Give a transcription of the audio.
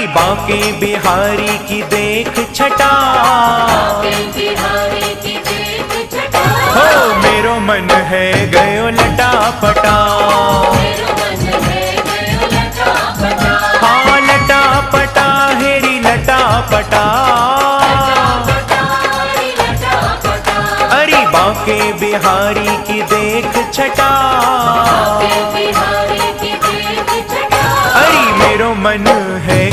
बांके बिहारी की देख छटा, हो मेरो मन है गयो लटा पटा। हाँ लटा पटा हेरी लटा पटा, अरे बांके बिहारी की देख छटा, अरे मेरो मन है